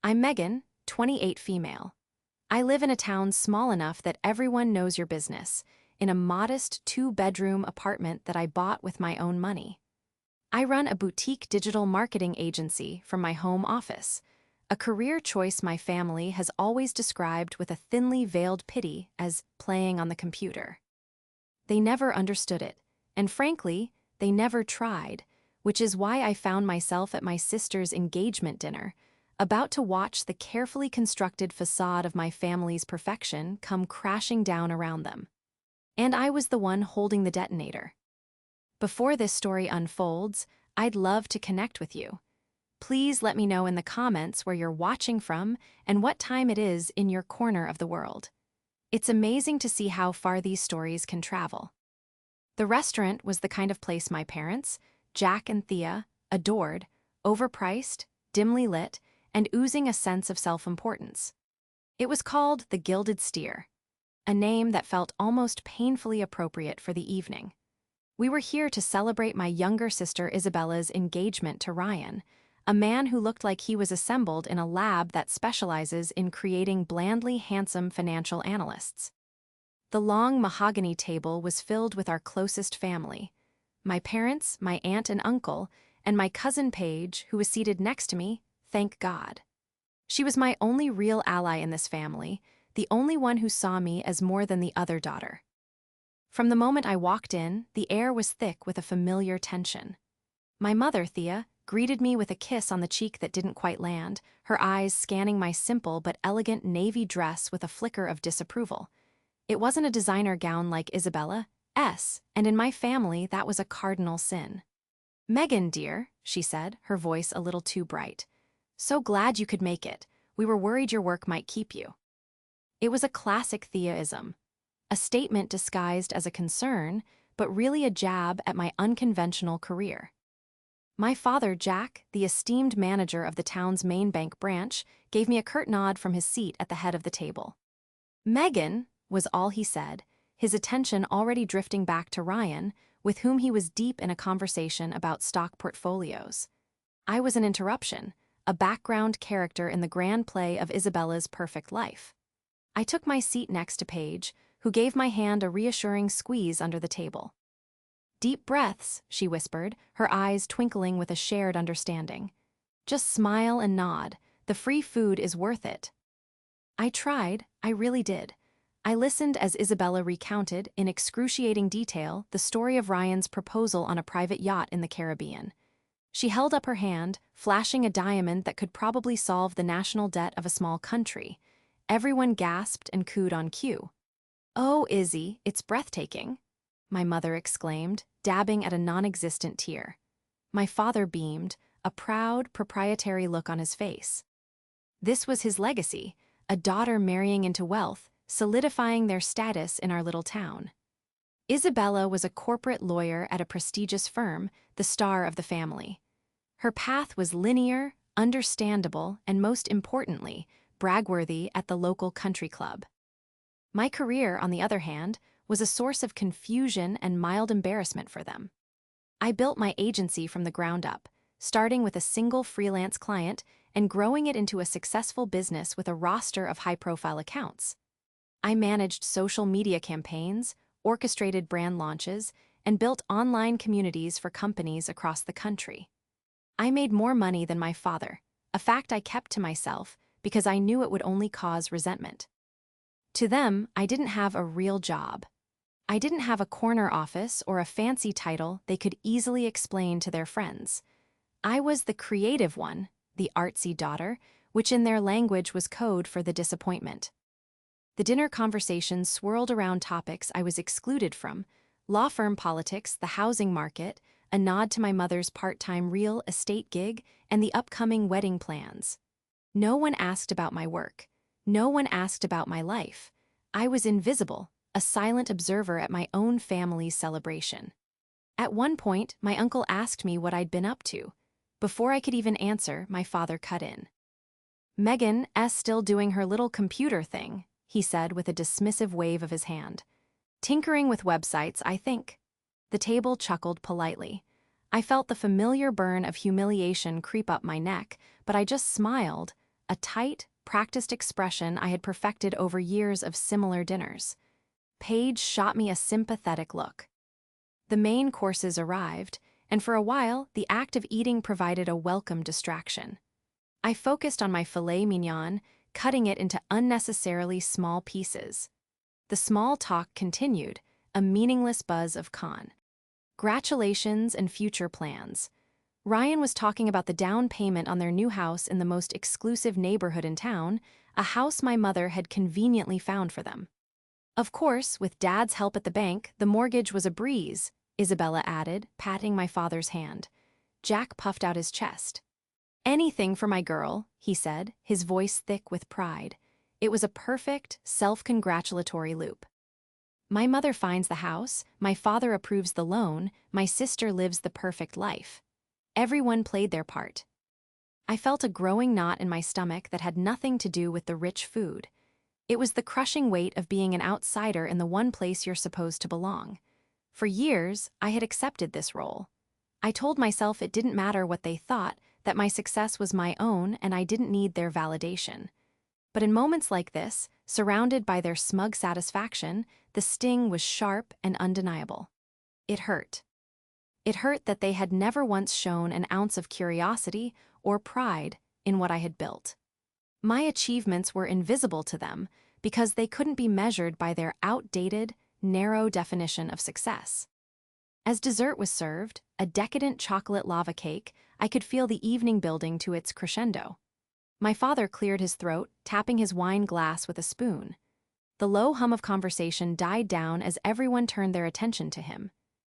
I'm Megan, 28 female. I live in a town small enough that everyone knows your business, in a modest 2-bedroom apartment that I bought with my own money. I run a boutique digital marketing agency from my home office, a career choice my family has always described with a thinly veiled pity as playing on the computer. They never understood it, and frankly, they never tried, which is why I found myself at my sister's engagement dinner, about to watch the carefully constructed facade of my family's perfection come crashing down around them. And I was the one holding the detonator. Before this story unfolds, I'd love to connect with you. Please let me know in the comments where you're watching from and what time it is in your corner of the world. It's amazing to see how far these stories can travel. The restaurant was the kind of place my parents, Jack and Thea, adored, overpriced, dimly lit, and oozing a sense of self-importance. It was called the Gilded Steer, a name that felt almost painfully appropriate for the evening. We were here to celebrate my younger sister Isabella's engagement to Ryan, a man who looked like he was assembled in a lab that specializes in creating blandly handsome financial analysts. The long mahogany table was filled with our closest family: my parents, my aunt and uncle, and my cousin Paige, who was seated next to me, thank God. She was my only real ally in this family, the only one who saw me as more than the other daughter. From the moment I walked in, the air was thick with a familiar tension. My mother, Thea, greeted me with a kiss on the cheek that didn't quite land, her eyes scanning my simple but elegant navy dress with a flicker of disapproval. It wasn't a designer gown like Isabella's, and in my family that was a cardinal sin. "Megan, dear," she said, her voice a little too bright. "So glad you could make it. We were worried your work might keep you." It was a classic Theaism. A statement disguised as a concern, but really a jab at my unconventional career. My father, Jack, the esteemed manager of the town's main bank branch, gave me a curt nod from his seat at the head of the table. "Megan," was all he said, his attention already drifting back to Ryan, with whom he was deep in a conversation about stock portfolios. I was an interruption, a background character in the grand play of Isabella's perfect life. I took my seat next to Paige, who gave my hand a reassuring squeeze under the table. "Deep breaths," she whispered, her eyes twinkling with a shared understanding. "Just smile and nod. The free food is worth it." I tried, I really did. I listened as Isabella recounted, in excruciating detail, the story of Ryan's proposal on a private yacht in the Caribbean. She held up her hand, flashing a diamond that could probably solve the national debt of a small country. Everyone gasped and cooed on cue. "Oh, Izzy, it's breathtaking," my mother exclaimed, dabbing at a non-existent tear. My father beamed, a proud, proprietary look on his face. This was his legacy, a daughter marrying into wealth, solidifying their status in our little town. Isabella was a corporate lawyer at a prestigious firm, the star of the family. Her path was linear, understandable, and most importantly, bragworthy at the local country club. My career, on the other hand, was a source of confusion and mild embarrassment for them. I built my agency from the ground up, starting with a single freelance client and growing it into a successful business with a roster of high-profile accounts. I managed social media campaigns, orchestrated brand launches, and built online communities for companies across the country. I made more money than my father, a fact I kept to myself because I knew it would only cause resentment. To them, I didn't have a real job. I didn't have a corner office or a fancy title they could easily explain to their friends. I was the creative one, the artsy daughter, which in their language was code for the disappointment. The dinner conversation swirled around topics I was excluded from: law firm politics, the housing market, a nod to my mother's part-time real estate gig, and the upcoming wedding plans. No one asked about my work. No one asked about my life. I was invisible, a silent observer at my own family's celebration. At one point, my uncle asked me what I'd been up to. Before I could even answer, my father cut in. "Megan's still doing her little computer thing," he said with a dismissive wave of his hand. "Tinkering with websites, I think." The table chuckled politely. I felt the familiar burn of humiliation creep up my neck, but I just smiled. a tight, practiced expression I had perfected over years of similar dinners. Paige shot me a sympathetic look. The main courses arrived, and for a while, the act of eating provided a welcome distraction. I focused on my filet mignon, cutting it into unnecessarily small pieces. The small talk continued, a meaningless buzz of congratulations and future plans. Ryan was talking about the down payment on their new house in the most exclusive neighborhood in town, a house my mother had conveniently found for them. Of course, with Dad's help at the bank, the mortgage was a breeze, Isabella added, patting my father's hand. Jack puffed out his chest. Anything for my girl, he said, his voice thick with pride. It was a perfect, self-congratulatory loop. My mother finds the house, my father approves the loan, my sister lives the perfect life. Everyone played their part. I felt a growing knot in my stomach that had nothing to do with the rich food. It was the crushing weight of being an outsider in the one place you're supposed to belong. For years, I had accepted this role. I told myself it didn't matter what they thought, that my success was my own and I didn't need their validation. But in moments like this, surrounded by their smug satisfaction, the sting was sharp and undeniable. It hurt. It hurt that they had never once shown an ounce of curiosity or pride in what I had built. My achievements were invisible to them because they couldn't be measured by their outdated, narrow definition of success. As dessert was served, a decadent chocolate lava cake, I could feel the evening building to its crescendo. My father cleared his throat, tapping his wine glass with a spoon. The low hum of conversation died down as everyone turned their attention to him.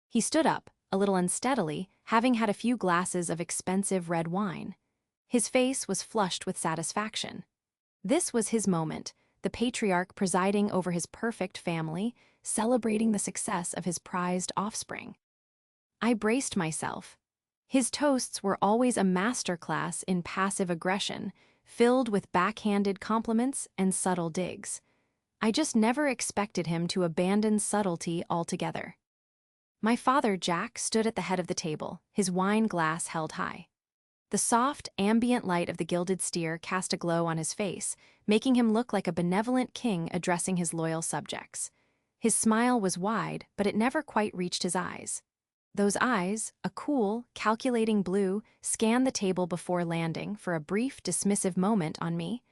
He stood up, a little unsteadily, having had a few glasses of expensive red wine. His face was flushed with satisfaction. This was his moment, the patriarch presiding over his perfect family, celebrating the success of his prized offspring. I braced myself. His toasts were always a masterclass in passive aggression, filled with backhanded compliments and subtle digs. I just never expected him to abandon subtlety altogether. My father, Jack, stood at the head of the table, his wine glass held high. The soft, ambient light of the gilded steer cast a glow on his face, making him look like a benevolent king addressing his loyal subjects. His smile was wide, but it never quite reached his eyes. Those eyes, a cool, calculating blue, scanned the table before landing for a brief, dismissive moment on me.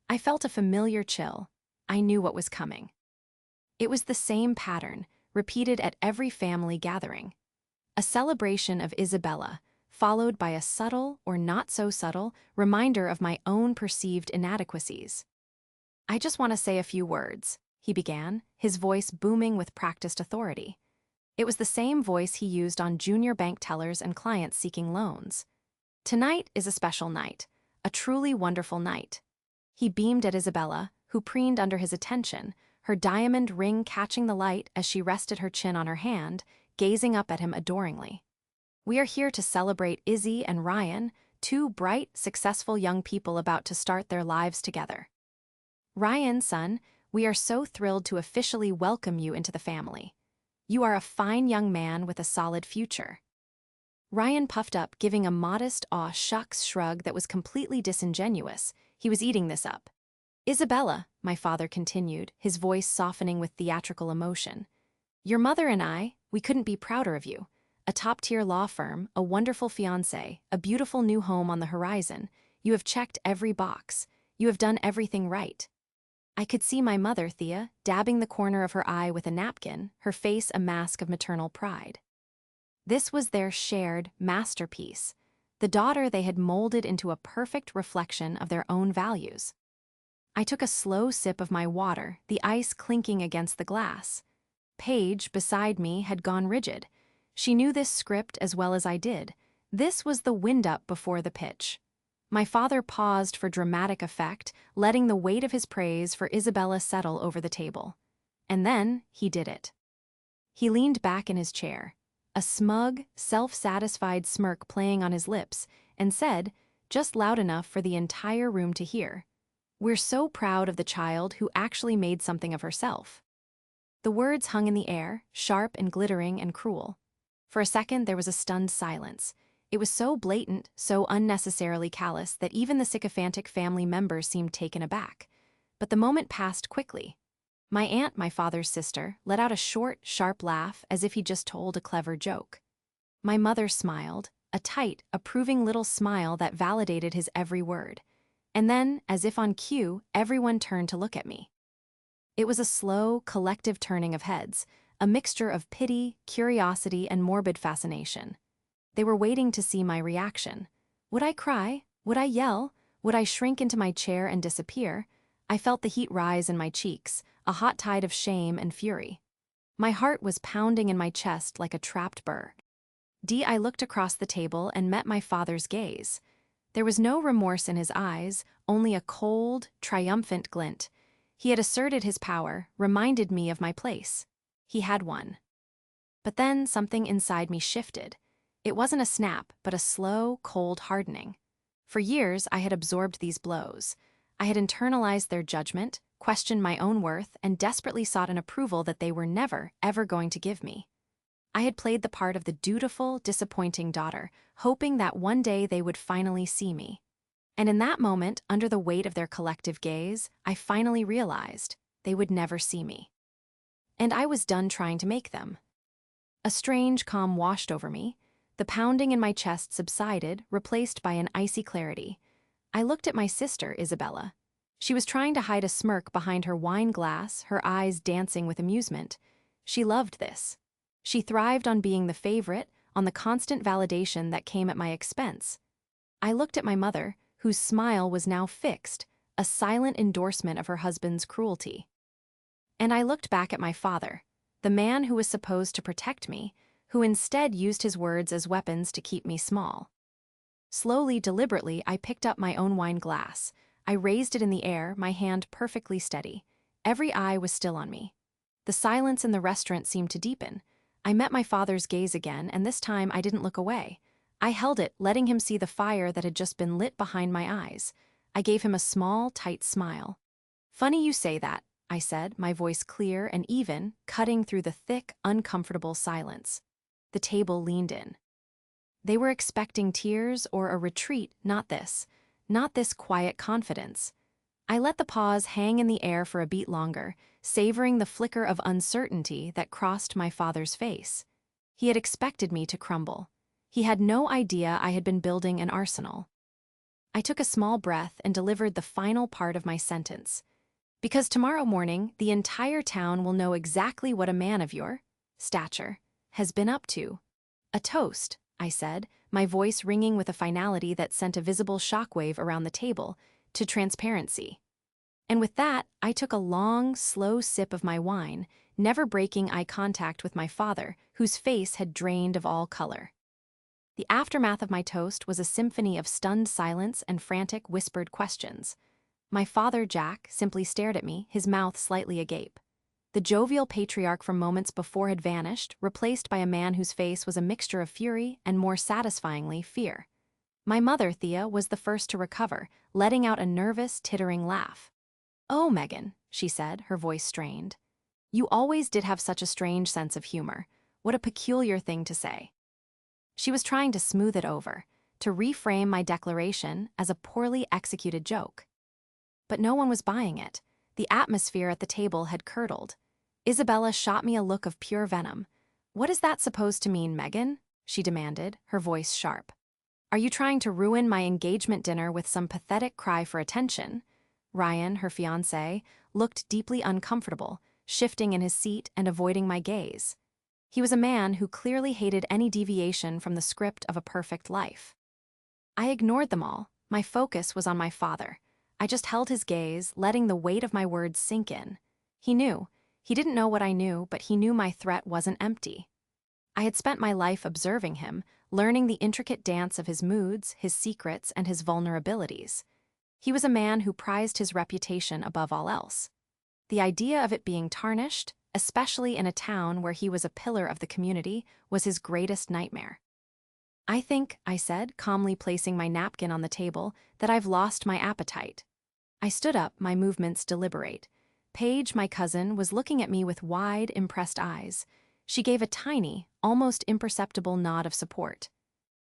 I felt a familiar chill. I knew what was coming. It was the same pattern, repeated at every family gathering. A celebration of Isabella, followed by a subtle or not-so-subtle reminder of my own perceived inadequacies. "I just want to say a few words," he began, his voice booming with practiced authority. It was the same voice he used on junior bank tellers and clients seeking loans. "Tonight is a special night, a truly wonderful night." He beamed at Isabella, who preened under his attention, her diamond ring catching the light as she rested her chin on her hand, gazing up at him adoringly. "We are here to celebrate Izzy and Ryan, two bright, successful young people about to start their lives together. Ryan, son, we are so thrilled to officially welcome you into the family. You are a fine young man with a solid future." Ryan puffed up, giving a modest aw shucks shrug that was completely disingenuous. He was eating this up. "Isabella," my father continued, his voice softening with theatrical emotion, "your mother and I, we couldn't be prouder of you. A top-tier law firm, a wonderful fiancé, a beautiful new home on the horizon. You have checked every box. You have done everything right." I could see my mother, Thea, dabbing the corner of her eye with a napkin, her face a mask of maternal pride. This was their shared masterpiece, the daughter they had molded into a perfect reflection of their own values. I took a slow sip of my water, the ice clinking against the glass. Paige, beside me, had gone rigid. She knew this script as well as I did. This was the wind-up before the pitch. My father paused for dramatic effect, letting the weight of his praise for Isabella settle over the table. And then he did it. He leaned back in his chair, a smug, self-satisfied smirk playing on his lips, and said, just loud enough for the entire room to hear, "We're so proud of the child who actually made something of herself." The words hung in the air, sharp and glittering and cruel. For a second there was a stunned silence. It was so blatant, so unnecessarily callous that even the sycophantic family members seemed taken aback. But the moment passed quickly. My aunt, my father's sister, let out a short, sharp laugh as if he'd just told a clever joke. My mother smiled, a tight, approving little smile that validated his every word. And then, as if on cue, everyone turned to look at me. It was a slow, collective turning of heads, a mixture of pity, curiosity, and morbid fascination. They were waiting to see my reaction. Would I cry? Would I yell? Would I shrink into my chair and disappear? I felt the heat rise in my cheeks, a hot tide of shame and fury. My heart was pounding in my chest like a trapped burr. I looked across the table and met my father's gaze. There was no remorse in his eyes, only a cold, triumphant glint. He had asserted his power, reminded me of my place. He had won. But then something inside me shifted. It wasn't a snap, but a slow, cold hardening. For years, I had absorbed these blows. I had internalized their judgment, questioned my own worth, and desperately sought an approval that they were never, ever going to give me. I had played the part of the dutiful, disappointing daughter, hoping that one day they would finally see me. And in that moment, under the weight of their collective gaze, I finally realized they would never see me. And I was done trying to make them. A strange calm washed over me. The pounding in my chest subsided, replaced by an icy clarity. I looked at my sister, Isabella. She was trying to hide a smirk behind her wine glass, her eyes dancing with amusement. She loved this. She thrived on being the favorite, on the constant validation that came at my expense. I looked at my mother, whose smile was now fixed, a silent endorsement of her husband's cruelty. And I looked back at my father, the man who was supposed to protect me, who instead used his words as weapons to keep me small. Slowly, deliberately, I picked up my own wine glass. I raised it in the air, my hand perfectly steady. Every eye was still on me. The silence in the restaurant seemed to deepen. I met my father's gaze again, and this time I didn't look away. I held it, letting him see the fire that had just been lit behind my eyes. I gave him a small, tight smile. "Funny you say that," I said, my voice clear and even, cutting through the thick, uncomfortable silence. The table leaned in. They were expecting tears or a retreat, not this quiet confidence. I let the pause hang in the air for a beat longer, savoring the flicker of uncertainty that crossed my father's face. He had expected me to crumble. He had no idea I had been building an arsenal. I took a small breath and delivered the final part of my sentence. "Because tomorrow morning, the entire town will know exactly what a man of your stature has been up to." "A toast," I said, my voice ringing with a finality that sent a visible shockwave around the table, "to transparency." And with that, I took a long, slow sip of my wine, never breaking eye contact with my father, whose face had drained of all color. The aftermath of my toast was a symphony of stunned silence and frantic, whispered questions. My father, Jack, simply stared at me, his mouth slightly agape. The jovial patriarch from moments before had vanished, replaced by a man whose face was a mixture of fury and, more satisfyingly, fear. My mother, Thea, was the first to recover, letting out a nervous, tittering laugh. "Oh, Megan," she said, her voice strained. "You always did have such a strange sense of humor. What a peculiar thing to say." She was trying to smooth it over, to reframe my declaration as a poorly executed joke. But no one was buying it. The atmosphere at the table had curdled. Isabella shot me a look of pure venom. "What is that supposed to mean, Megan?" she demanded, her voice sharp. "Are you trying to ruin my engagement dinner with some pathetic cry for attention?" Ryan, her fiancé, looked deeply uncomfortable, shifting in his seat and avoiding my gaze. He was a man who clearly hated any deviation from the script of a perfect life. I ignored them all. My focus was on my father. I just held his gaze, letting the weight of my words sink in. He knew. He didn't know what I knew, but he knew my threat wasn't empty. I had spent my life observing him, learning the intricate dance of his moods, his secrets, and his vulnerabilities. He was a man who prized his reputation above all else. The idea of it being tarnished, especially in a town where he was a pillar of the community, was his greatest nightmare. "I think," I said, calmly placing my napkin on the table, "that I've lost my appetite." I stood up, my movements deliberate. Paige, my cousin, was looking at me with wide, impressed eyes. She gave a tiny, almost imperceptible nod of support.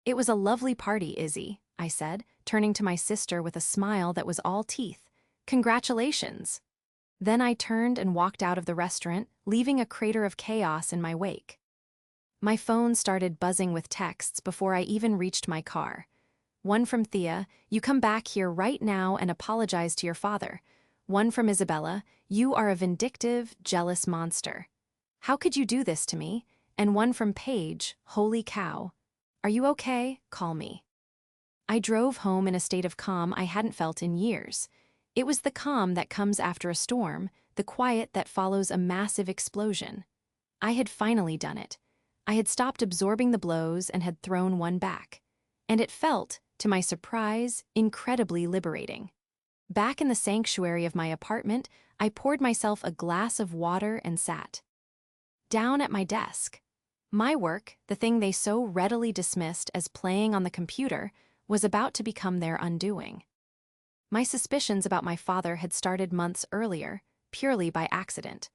It was a lovely party, Izzy, I said, turning to my sister with a smile that was all teeth. Congratulations. Then I turned and walked out of the restaurant, leaving a crater of chaos in my wake. My phone started buzzing with texts before I even reached my car. One from Thea, "You come back here right now and apologize to your father." One from Isabella, "You are a vindictive, jealous monster. How could you do this to me?" And one from Paige, "Holy cow. Are you okay? Call me." I drove home in a state of calm I hadn't felt in years. It was the calm that comes after a storm, the quiet that follows a massive explosion. I had finally done it. I had stopped absorbing the blows and had thrown one back. And it felt, to my surprise, incredibly liberating. Back in the sanctuary of my apartment, I poured myself a glass of water and sat down at my desk. My work, the thing they so readily dismissed as playing on the computer, was about to become their undoing. My suspicions about my father had started months earlier, purely by accident.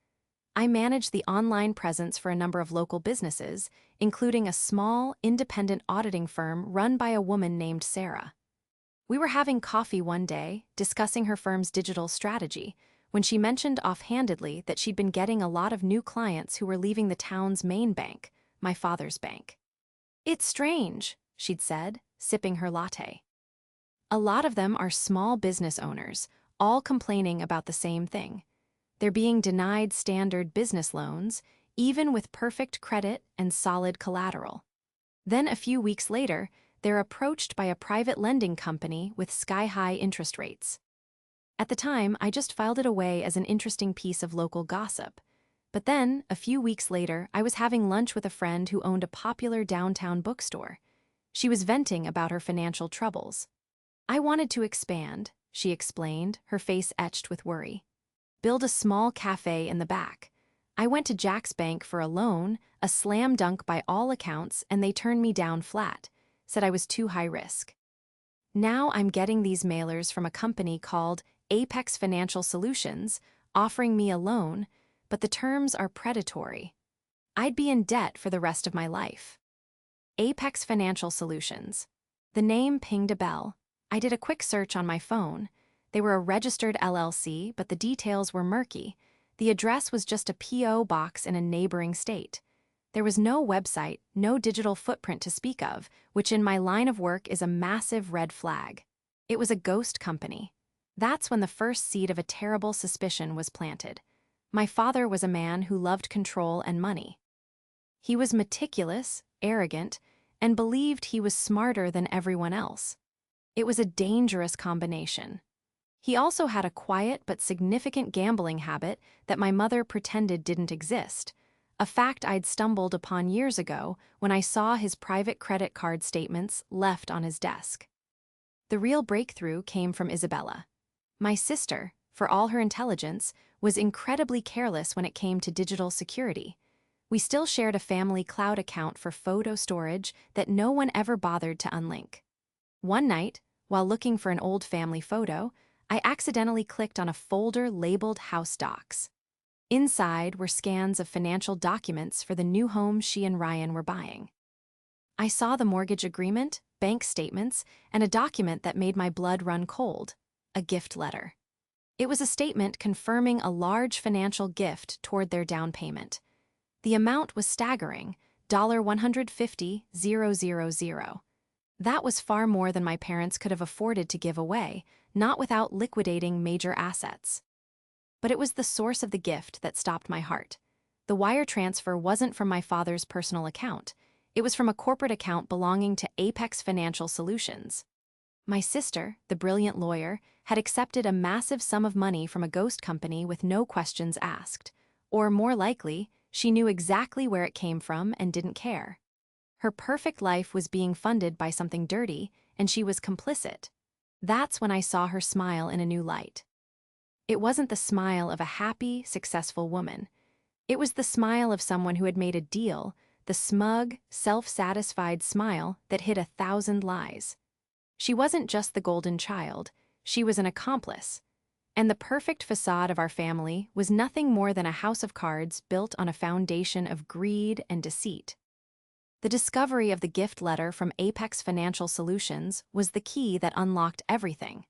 I managed the online presence for a number of local businesses, including a small, independent auditing firm run by a woman named Sarah. We were having coffee one day, discussing her firm's digital strategy, when she mentioned offhandedly that she'd been getting a lot of new clients who were leaving the town's main bank, my father's bank. "It's strange," she'd said, sipping her latte. "A lot of them are small business owners, all complaining about the same thing. They're being denied standard business loans, even with perfect credit and solid collateral. Then a few weeks later, they're approached by a private lending company with sky-high interest rates." At the time, I just filed it away as an interesting piece of local gossip. But then, a few weeks later, I was having lunch with a friend who owned a popular downtown bookstore. She was venting about her financial troubles. "I wanted to expand," she explained, her face etched with worry. "Build a small cafe in the back. I went to Jack's Bank for a loan, a slam dunk by all accounts, and they turned me down flat, said I was too high risk. Now I'm getting these mailers from a company called Apex Financial Solutions, offering me a loan, but the terms are predatory. I'd be in debt for the rest of my life." Apex Financial Solutions. The name pinged a bell. I did a quick search on my phone. They were a registered LLC, but the details were murky. The address was just a P.O. box in a neighboring state. There was no website, no digital footprint to speak of, which in my line of work is a massive red flag. It was a ghost company. That's when the first seed of a terrible suspicion was planted. My father was a man who loved control and money. He was meticulous, arrogant, and believed he was smarter than everyone else. It was a dangerous combination. He also had a quiet but significant gambling habit that my mother pretended didn't exist, a fact I'd stumbled upon years ago when I saw his private credit card statements left on his desk. The real breakthrough came from Isabella. My sister, for all her intelligence, was incredibly careless when it came to digital security. We still shared a family cloud account for photo storage that no one ever bothered to unlink. One night, while looking for an old family photo, I accidentally clicked on a folder labeled House Docs. Inside were scans of financial documents for the new home she and Ryan were buying. I saw the mortgage agreement, bank statements, and a document that made my blood run cold, a gift letter. It was a statement confirming a large financial gift toward their down payment. The amount was staggering, $150,000. That was far more than my parents could have afforded to give away, not without liquidating major assets. But it was the source of the gift that stopped my heart. The wire transfer wasn't from my father's personal account. It was from a corporate account belonging to Apex Financial Solutions. My sister, the brilliant lawyer, had accepted a massive sum of money from a ghost company with no questions asked. Or more likely, she knew exactly where it came from and didn't care. Her perfect life was being funded by something dirty, and she was complicit. That's when I saw her smile in a new light. It wasn't the smile of a happy, successful woman. It was the smile of someone who had made a deal, the smug, self-satisfied smile that hid 1,000 lies. She wasn't just the golden child, she was an accomplice. And the perfect facade of our family was nothing more than a house of cards built on a foundation of greed and deceit. The discovery of the gift letter from Apex Financial Solutions was the key that unlocked everything.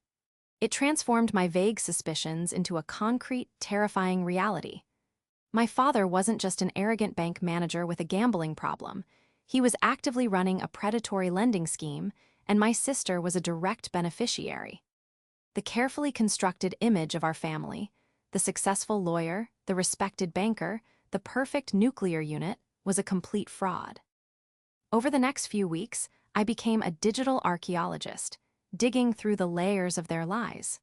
It transformed my vague suspicions into a concrete, terrifying reality. My father wasn't just an arrogant bank manager with a gambling problem. He was actively running a predatory lending scheme, and my sister was a direct beneficiary. The carefully constructed image of our family, the successful lawyer, the respected banker, the perfect nuclear unit, was a complete fraud. Over the next few weeks, I became a digital archaeologist, digging through the layers of their lies.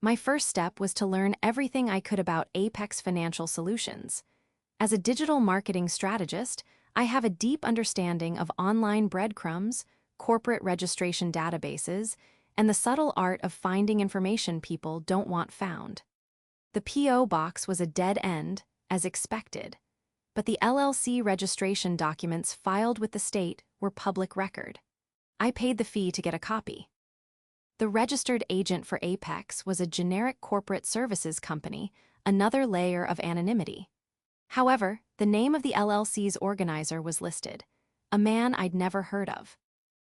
My first step was to learn everything I could about Apex Financial Solutions. As a digital marketing strategist, I have a deep understanding of online breadcrumbs, corporate registration databases, and the subtle art of finding information people don't want found. The P.O. box was a dead end, as expected, but the LLC registration documents filed with the state were public record. I paid the fee to get a copy. The registered agent for Apex was a generic corporate services company, another layer of anonymity. However, the name of the LLC's organizer was listed, a man I'd never heard of.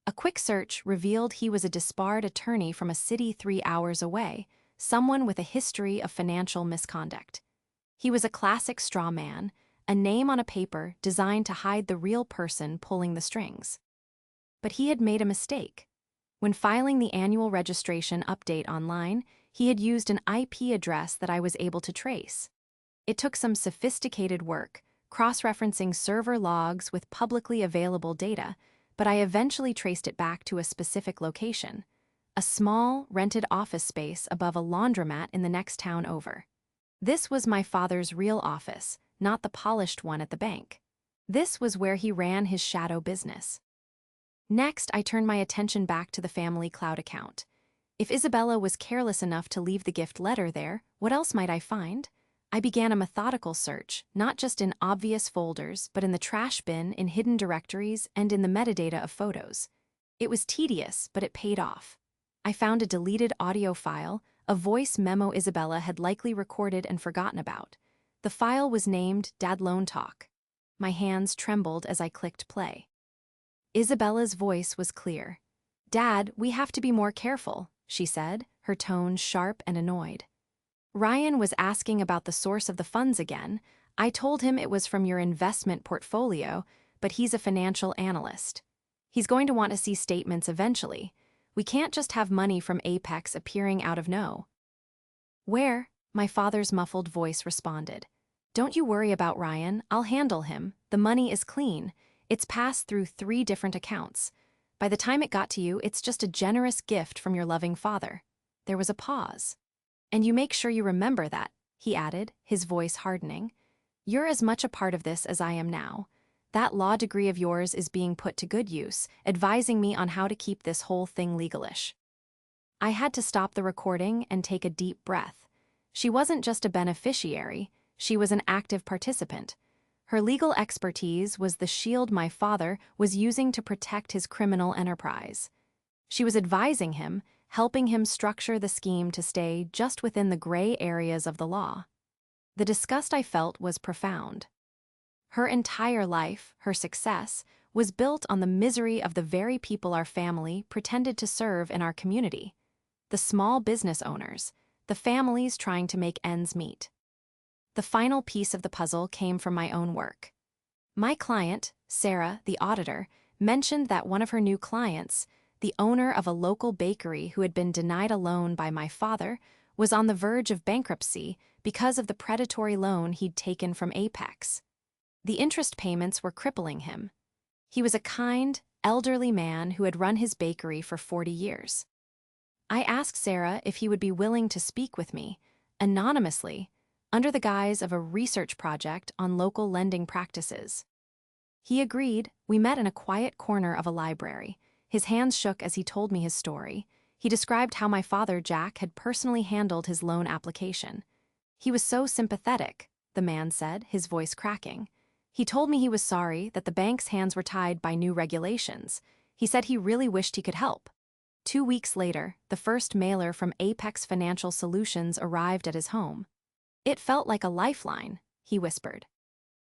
A quick search revealed he was a disbarred attorney from a city 3 hours away, someone with a history of financial misconduct. He was a classic straw man, a name on a paper designed to hide the real person pulling the strings. But he had made a mistake. When filing the annual registration update online, he had used an IP address that I was able to trace. It took some sophisticated work, cross-referencing server logs with publicly available data, but I eventually traced it back to a specific location, a small, rented office space above a laundromat in the next town over. This was my father's real office, not the polished one at the bank. This was where he ran his shadow business. Next, I turned my attention back to the family cloud account. If Isabella was careless enough to leave the gift letter there, what else might I find? I began a methodical search, not just in obvious folders, but in the trash bin, in hidden directories, and in the metadata of photos. It was tedious, but it paid off. I found a deleted audio file, a voice memo Isabella had likely recorded and forgotten about. The file was named Dad Lone Talk. My hands trembled as I clicked play. Isabella's voice was clear. "Dad, we have to be more careful," she said, her tone sharp and annoyed. "Ryan was asking about the source of the funds again. I told him it was from your investment portfolio, but he's a financial analyst. He's going to want to see statements eventually. We can't just have money from Apex appearing out of no." "Where?" my father's muffled voice responded. "Don't you worry about Ryan, I'll handle him. The money is clean. It's passed through 3 different accounts. By the time it got to you, it's just a generous gift from your loving father." There was a pause. "And you make sure you remember that," he added, his voice hardening. "You're as much a part of this as I am now. That law degree of yours is being put to good use, advising me on how to keep this whole thing legalish." I had to stop the recording and take a deep breath. She wasn't just a beneficiary, she was an active participant. Her legal expertise was the shield my father was using to protect his criminal enterprise. She was advising him, helping him structure the scheme to stay just within the gray areas of the law. The disgust I felt was profound. Her entire life, her success, was built on the misery of the very people our family pretended to serve in our community. The small business owners, the families trying to make ends meet. The final piece of the puzzle came from my own work. My client, Sarah, the auditor, mentioned that one of her new clients, the owner of a local bakery who had been denied a loan by my father, was on the verge of bankruptcy because of the predatory loan he'd taken from Apex. The interest payments were crippling him. He was a kind, elderly man who had run his bakery for 40 years. I asked Sarah if he would be willing to speak with me, anonymously, under the guise of a research project on local lending practices. He agreed. We met in a quiet corner of a library. His hands shook as he told me his story. He described how my father, Jack, had personally handled his loan application. "He was so sympathetic," the man said, his voice cracking. "He told me he was sorry that the bank's hands were tied by new regulations. He said he really wished he could help." 2 weeks later, the first mailer from Apex Financial Solutions arrived at his home. "It felt like a lifeline," he whispered.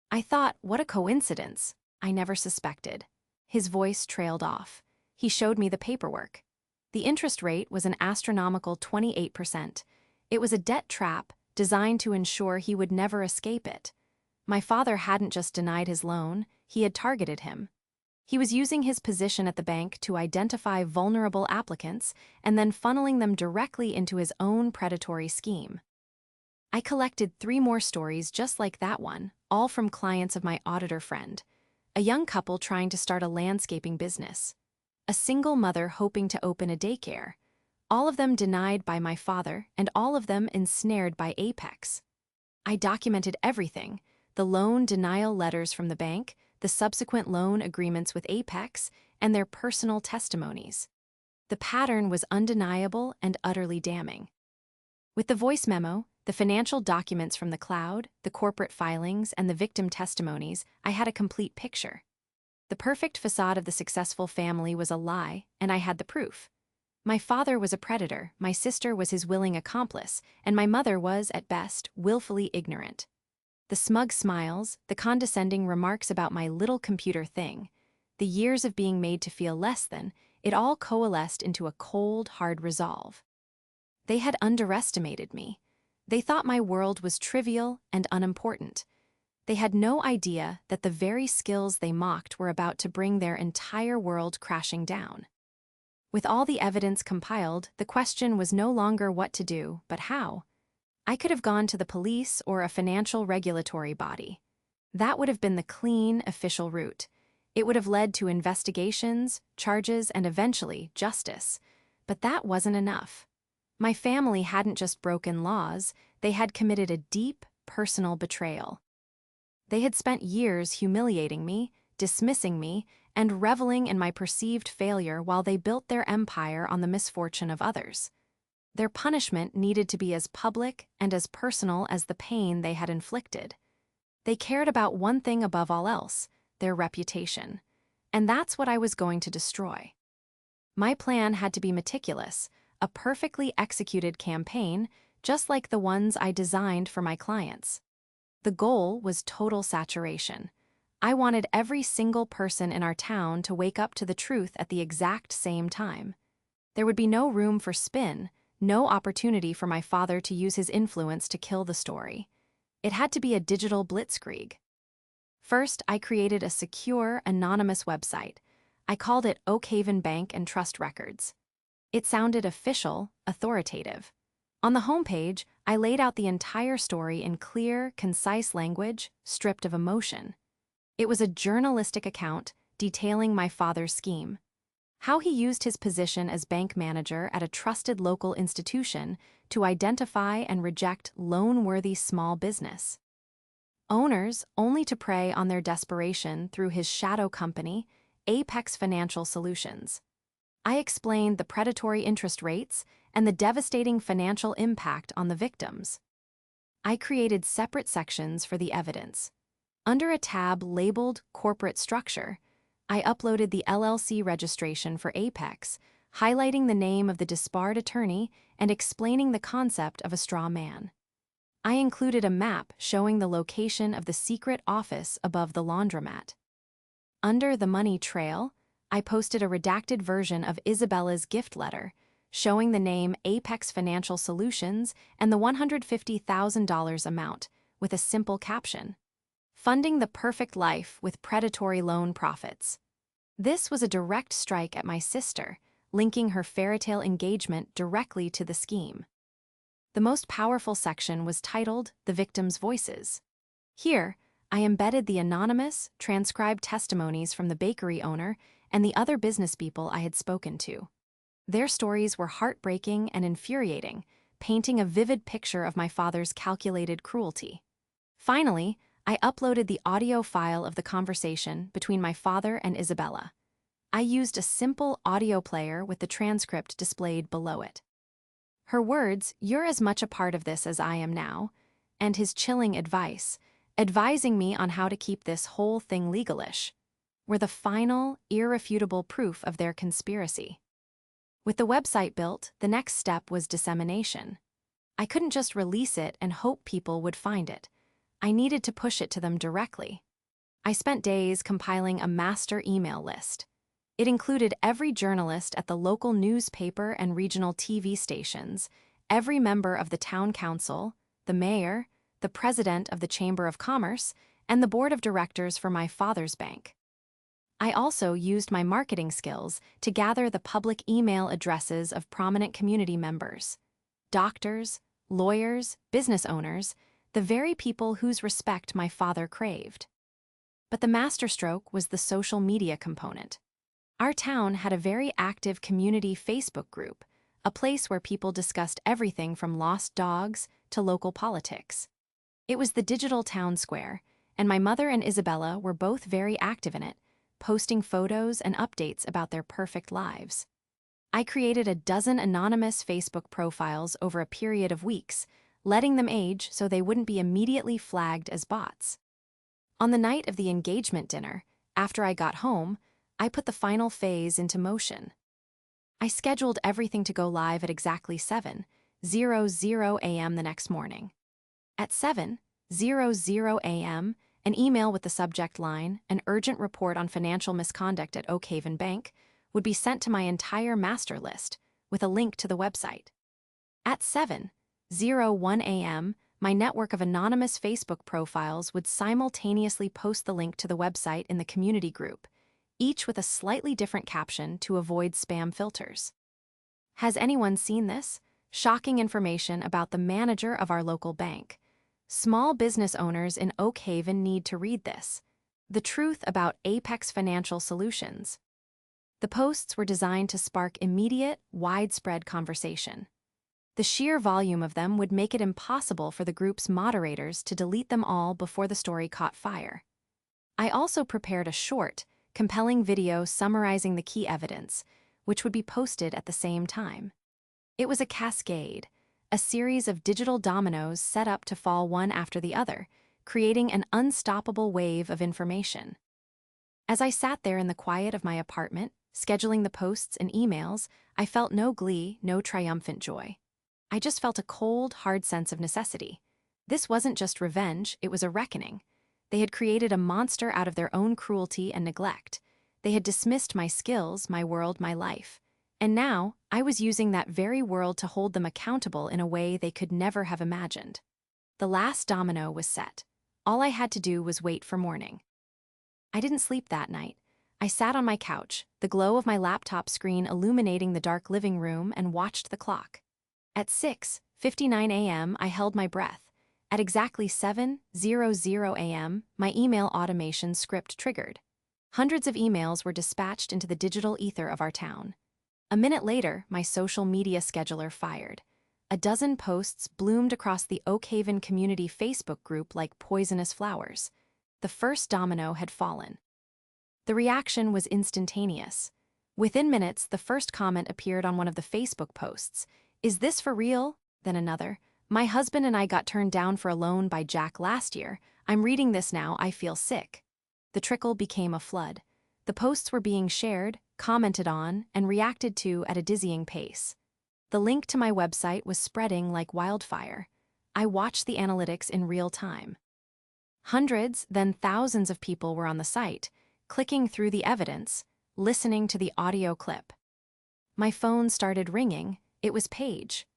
I thought, what a coincidence. I never suspected. His voice trailed off. He showed me the paperwork. The interest rate was an astronomical 28%. It was a debt trap designed to ensure he would never escape it. My father hadn't just denied his loan, he had targeted him. He was using his position at the bank to identify vulnerable applicants and then funneling them directly into his own predatory scheme. I collected 3 more stories just like that one, all from clients of my auditor friend. A young couple trying to start a landscaping business. A single mother hoping to open a daycare. All of them denied by my father, and all of them ensnared by Apex. I documented everything: the loan denial letters from the bank, the subsequent loan agreements with Apex, and their personal testimonies. The pattern was undeniable and utterly damning. With the voice memo, the financial documents from the cloud, the corporate filings, and the victim testimonies, I had a complete picture. The perfect facade of the successful family was a lie, and I had the proof. My father was a predator, my sister was his willing accomplice, and my mother was, at best, willfully ignorant. The smug smiles, the condescending remarks about my little computer thing, the years of being made to feel less than, it all coalesced into a cold, hard resolve. They had underestimated me. They thought my world was trivial and unimportant. They had no idea that the very skills they mocked were about to bring their entire world crashing down. With all the evidence compiled, the question was no longer what to do, but how. I could have gone to the police or a financial regulatory body. That would have been the clean, official route. It would have led to investigations, charges, and eventually justice. But that wasn't enough. My family hadn't just broken laws, they had committed a deep, personal betrayal. They had spent years humiliating me, dismissing me, and reveling in my perceived failure while they built their empire on the misfortune of others. Their punishment needed to be as public and as personal as the pain they had inflicted. They cared about one thing above all else: their reputation. And that's what I was going to destroy. My plan had to be meticulous, a perfectly executed campaign, just like the ones I designed for my clients. The goal was total saturation. I wanted every single person in our town to wake up to the truth at the exact same time. There would be no room for spin, no opportunity for my father to use his influence to kill the story. It had to be a digital blitzkrieg. First, I created a secure, anonymous website. I called it Oakhaven Bank and Trust Records. It sounded official, authoritative. On the homepage, I laid out the entire story in clear, concise language, stripped of emotion. It was a journalistic account detailing my father's scheme. How he used his position as bank manager at a trusted local institution to identify and reject loan-worthy small business owners only to prey on their desperation through his shadow company, Apex Financial Solutions. I explained the predatory interest rates and the devastating financial impact on the victims. I created separate sections for the evidence. Under a tab labeled Corporate Structure, I uploaded the LLC registration for Apex, highlighting the name of the disbarred attorney and explaining the concept of a straw man. I included a map showing the location of the secret office above the laundromat. Under the money trail, I posted a redacted version of Isabella's gift letter, showing the name Apex Financial Solutions and the $150,000 amount, with a simple caption: "Funding the perfect life with predatory loan profits." This was a direct strike at my sister, linking her fairytale engagement directly to the scheme. The most powerful section was titled "The Victims' Voices." Here, I embedded the anonymous, transcribed testimonies from the bakery owner and the other business people I had spoken to. Their stories were heartbreaking and infuriating, painting a vivid picture of my father's calculated cruelty. Finally, I uploaded the audio file of the conversation between my father and Isabella. I used a simple audio player with the transcript displayed below it. Her words, "You're as much a part of this as I am now," and his chilling advice, advising me on how to keep this whole thing legalish, were the final, irrefutable proof of their conspiracy. With the website built, the next step was dissemination. I couldn't just release it and hope people would find it. I needed to push it to them directly. I spent days compiling a master email list. It included every journalist at the local newspaper and regional TV stations, every member of the town council, the mayor, the president of the Chamber of Commerce, and the board of directors for my father's bank. I also used my marketing skills to gather the public email addresses of prominent community members, doctors, lawyers, business owners, the very people whose respect my father craved. But the masterstroke was the social media component. Our town had a very active community Facebook group, a place where people discussed everything from lost dogs to local politics. It was the digital town square, and my mother and Isabella were both very active in it, posting photos and updates about their perfect lives. I created a dozen anonymous Facebook profiles over a period of weeks, letting them age so they wouldn't be immediately flagged as bots. On the night of the engagement dinner, after I got home, I put the final phase into motion. I scheduled everything to go live at exactly 7:00 a.m. the next morning. At 7:00 a.m., an email with the subject line, "An urgent report on financial misconduct at Oak Haven Bank," would be sent to my entire master list, with a link to the website. At 7:01 a.m., my network of anonymous Facebook profiles would simultaneously post the link to the website in the community group, each with a slightly different caption to avoid spam filters. Has anyone seen this? Shocking information about the manager of our local bank. Small business owners in Oak Haven need to read this. The truth about Apex Financial Solutions. The posts were designed to spark immediate, widespread conversation. The sheer volume of them would make it impossible for the group's moderators to delete them all before the story caught fire. I also prepared a short, compelling video summarizing the key evidence, which would be posted at the same time. It was a cascade, a series of digital dominoes set up to fall one after the other, creating an unstoppable wave of information. As I sat there in the quiet of my apartment, scheduling the posts and emails, I felt no glee, no triumphant joy. I just felt a cold, hard sense of necessity. This wasn't just revenge, it was a reckoning. They had created a monster out of their own cruelty and neglect. They had dismissed my skills, my world, my life. And now, I was using that very world to hold them accountable in a way they could never have imagined. The last domino was set. All I had to do was wait for morning. I didn't sleep that night. I sat on my couch, the glow of my laptop screen illuminating the dark living room, and watched the clock. At 6:59 a.m., I held my breath. At exactly 7:00 a.m., my email automation script triggered. Hundreds of emails were dispatched into the digital ether of our town. A minute later, my social media scheduler fired. A dozen posts bloomed across the Oak Haven community Facebook group like poisonous flowers. The first domino had fallen. The reaction was instantaneous. Within minutes, the first comment appeared on one of the Facebook posts. "Is this for real?" Then another. "My husband and I got turned down for a loan by Jack last year. I'm reading this now, I feel sick." The trickle became a flood. The posts were being shared, commented on, and reacted to at a dizzying pace. The link to my website was spreading like wildfire. I watched the analytics in real time. Hundreds, then thousands of people were on the site, clicking through the evidence, listening to the audio clip. My phone started ringing. It was Paige.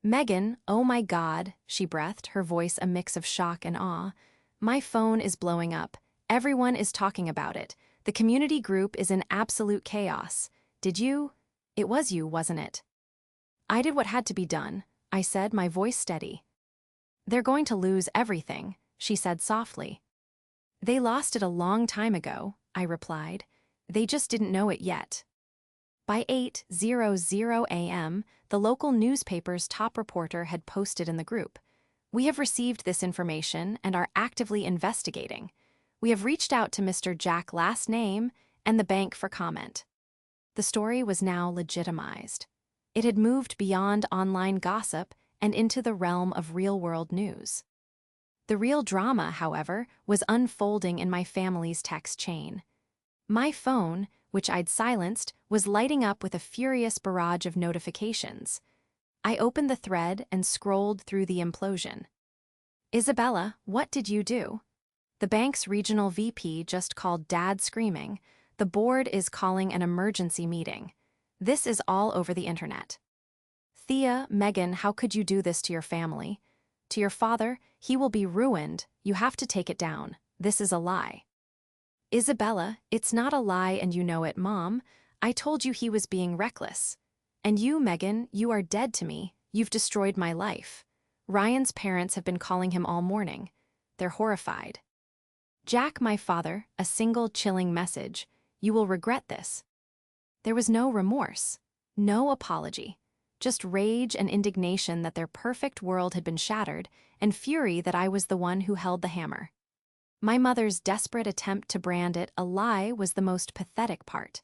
"Megan, oh my God," she breathed, her voice a mix of shock and awe. "My phone is blowing up. Everyone is talking about it. The community group is in absolute chaos. Did you? It was you, wasn't it?" "I did what had to be done," I said, my voice steady. "They're going to lose everything," she said softly. "They lost it a long time ago," I replied. "They just didn't know it yet." By 8:00 a.m., the local newspaper's top reporter had posted in the group. "We have received this information and are actively investigating. We have reached out to Mr. Jack last name and the bank for comment." The story was now legitimized. It had moved beyond online gossip and into the realm of real-world news. The real drama, however, was unfolding in my family's text chain. My phone, which I'd silenced, was lighting up with a furious barrage of notifications. I opened the thread and scrolled through the implosion. "Isabella, what did you do?" The bank's regional VP just called Dad screaming. The board is calling an emergency meeting. This is all over the internet. Thea, Megan, how could you do this to your family? To your father, he will be ruined. You have to take it down. This is a lie. Isabella, it's not a lie and you know it, Mom. I told you he was being reckless. And you, Megan, you are dead to me. You've destroyed my life. Ryan's parents have been calling him all morning. They're horrified. Jack, my father, a single chilling message. You will regret this. There was no remorse, no apology, just rage and indignation that their perfect world had been shattered, and fury that I was the one who held the hammer. My mother's desperate attempt to brand it a lie was the most pathetic part.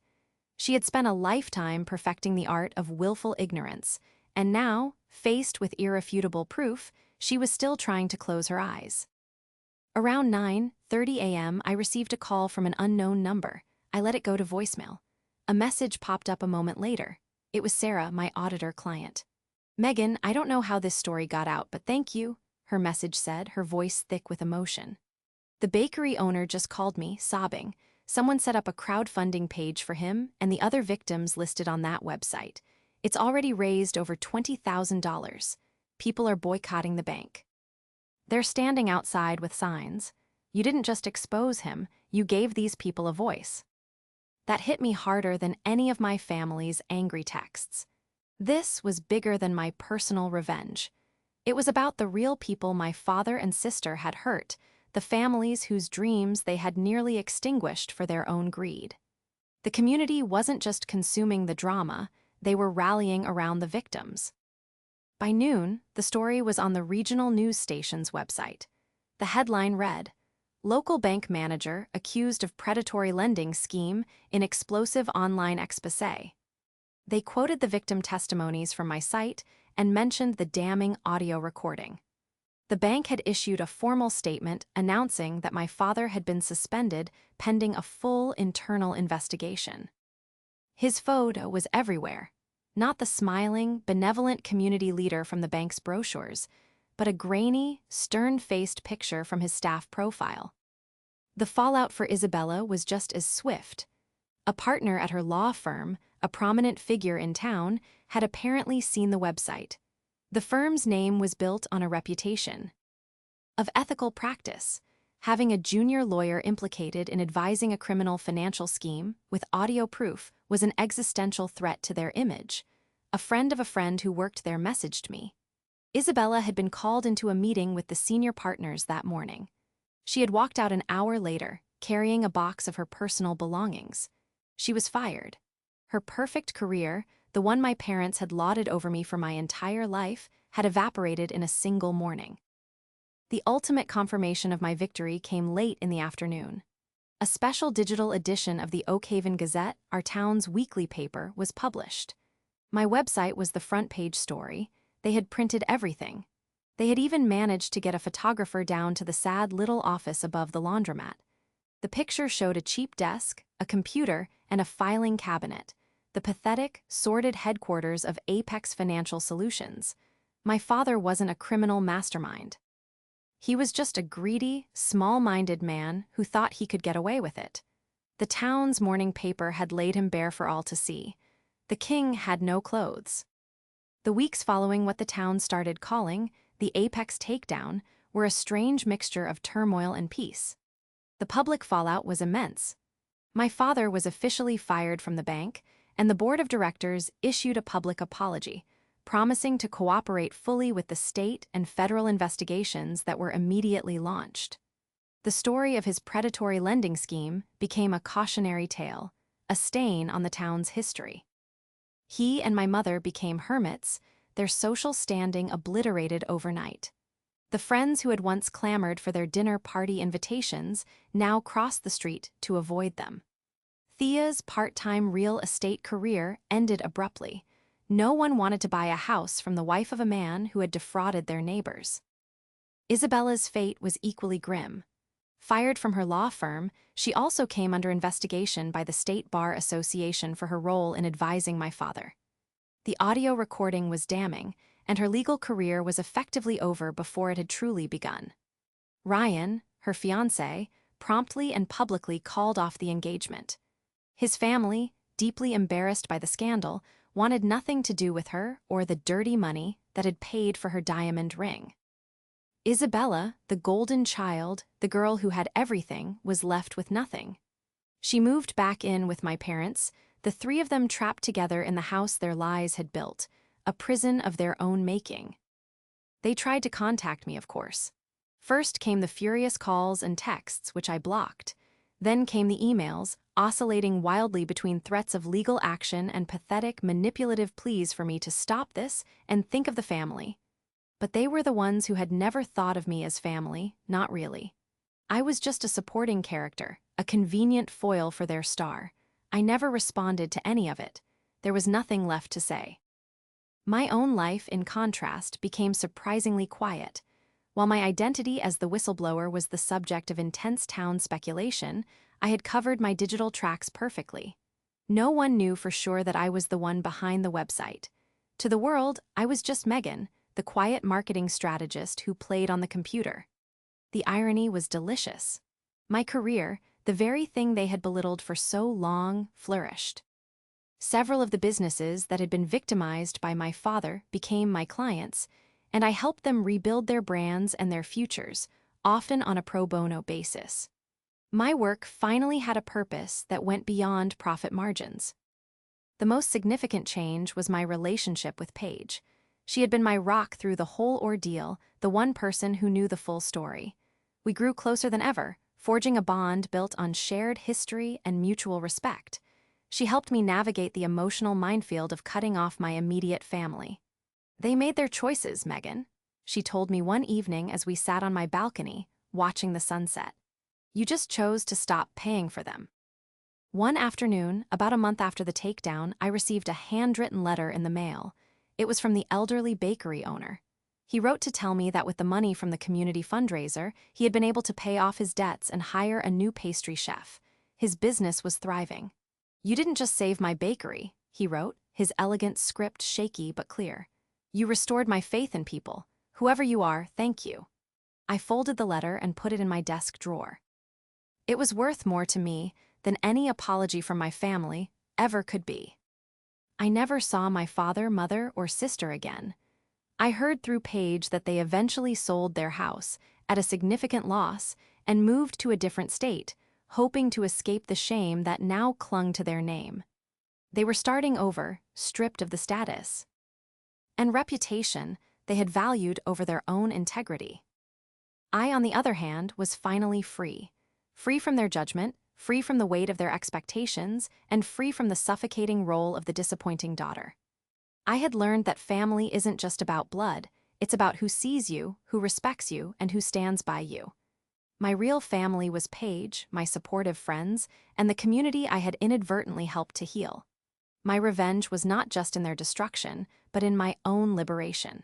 She had spent a lifetime perfecting the art of willful ignorance, and now, faced with irrefutable proof, she was still trying to close her eyes. Around 9:30 a.m., I received a call from an unknown number. I let it go to voicemail. A message popped up a moment later. It was Sarah, my auditor client. Megan, I don't know how this story got out, but thank you, her message said, her voice thick with emotion. The bakery owner just called me, sobbing. Someone set up a crowdfunding page for him and the other victims listed on that website. It's already raised over $20,000. People are boycotting the bank. They're standing outside with signs. You didn't just expose him, you gave these people a voice. That hit me harder than any of my family's angry texts. This was bigger than my personal revenge. It was about the real people my father and sister had hurt, the families whose dreams they had nearly extinguished for their own greed. The community wasn't just consuming the drama, they were rallying around the victims. By noon, the story was on the regional news station's website. The headline read, "Local bank manager accused of predatory lending scheme in explosive online exposé." They quoted the victim testimonies from my site and mentioned the damning audio recording. The bank had issued a formal statement announcing that my father had been suspended pending a full internal investigation. His photo was everywhere, not the smiling, benevolent community leader from the bank's brochures, but a grainy, stern-faced picture from his staff profile. The fallout for Isabella was just as swift. A partner at her law firm, a prominent figure in town, had apparently seen the website. The firm's name was built on a reputation of ethical practice. Having a junior lawyer implicated in advising a criminal financial scheme with audio proof was an existential threat to their image. A friend of a friend who worked there messaged me. Isabella had been called into a meeting with the senior partners that morning. She had walked out an hour later, carrying a box of her personal belongings. She was fired. Her perfect career, the one my parents had lauded over me for my entire life, had evaporated in a single morning. The ultimate confirmation of my victory came late in the afternoon. A special digital edition of the Oak Haven Gazette, our town's weekly paper, was published. My website was the front page story. They had printed everything. They had even managed to get a photographer down to the sad little office above the laundromat. The picture showed a cheap desk, a computer, and a filing cabinet, the pathetic, sordid headquarters of Apex Financial Solutions. My father wasn't a criminal mastermind. He was just a greedy, small-minded man who thought he could get away with it. The town's morning paper had laid him bare for all to see. The king had no clothes. The weeks following what the town started calling the Apex takedown were a strange mixture of turmoil and peace. The public fallout was immense. My father was officially fired from the bank, and the board of directors issued a public apology, promising to cooperate fully with the state and federal investigations that were immediately launched. The story of his predatory lending scheme became a cautionary tale, a stain on the town's history. He and my mother became hermits, their social standing obliterated overnight. The friends who had once clamored for their dinner party invitations now crossed the street to avoid them. Thea's part-time real estate career ended abruptly. No one wanted to buy a house from the wife of a man who had defrauded their neighbors. Isabella's fate was equally grim. Fired from her law firm, she also came under investigation by the State Bar Association for her role in advising my father. The audio recording was damning, and her legal career was effectively over before it had truly begun. Ryan, her fiancé, promptly and publicly called off the engagement. His family, deeply embarrassed by the scandal, wanted nothing to do with her or the dirty money that had paid for her diamond ring. Isabella, the golden child, the girl who had everything, was left with nothing. She moved back in with my parents, the three of them trapped together in the house their lies had built, a prison of their own making. They tried to contact me, of course. First came the furious calls and texts, which I blocked. Then came the emails, oscillating wildly between threats of legal action and pathetic, manipulative pleas for me to stop this and think of the family. But they were the ones who had never thought of me as family, not really. I was just a supporting character, a convenient foil for their star. I never responded to any of it. There was nothing left to say. My own life, in contrast, became surprisingly quiet. While my identity as the whistleblower was the subject of intense town speculation, I had covered my digital tracks perfectly. No one knew for sure that I was the one behind the website. To the world, I was just Megan, the quiet marketing strategist who played on the computer. The irony was delicious. My career, the very thing they had belittled for so long, flourished. Several of the businesses that had been victimized by my father became my clients, and I helped them rebuild their brands and their futures, often on a pro bono basis. My work finally had a purpose that went beyond profit margins. The most significant change was my relationship with Paige. She had been my rock through the whole ordeal, the one person who knew the full story. We grew closer than ever, forging a bond built on shared history and mutual respect. She helped me navigate the emotional minefield of cutting off my immediate family. "They made their choices, Megan," she told me one evening as we sat on my balcony, watching the sunset. "You just chose to stop paying for them." One afternoon, about a month after the takedown, I received a handwritten letter in the mail. It was from the elderly bakery owner. He wrote to tell me that with the money from the community fundraiser, he had been able to pay off his debts and hire a new pastry chef. His business was thriving. "You didn't just save my bakery," he wrote, his elegant script shaky but clear. "You restored my faith in people. Whoever you are, thank you." I folded the letter and put it in my desk drawer. It was worth more to me than any apology from my family ever could be. I never saw my father, mother, or sister again. I heard through Paige that they eventually sold their house, at a significant loss, and moved to a different state, hoping to escape the shame that now clung to their name. They were starting over, stripped of the status and reputation they had valued over their own integrity. I, on the other hand, was finally free. Free from their judgment, free from the weight of their expectations, and free from the suffocating role of the disappointing daughter. I had learned that family isn't just about blood, it's about who sees you, who respects you, and who stands by you. My real family was Paige, my supportive friends, and the community I had inadvertently helped to heal. My revenge was not just in their destruction, but in my own liberation.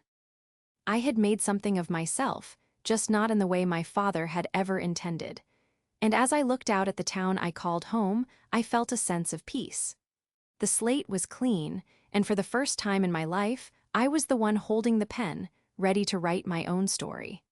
I had made something of myself, just not in the way my father had ever intended. And as I looked out at the town I called home, I felt a sense of peace. The slate was clean, and for the first time in my life, I was the one holding the pen, ready to write my own story.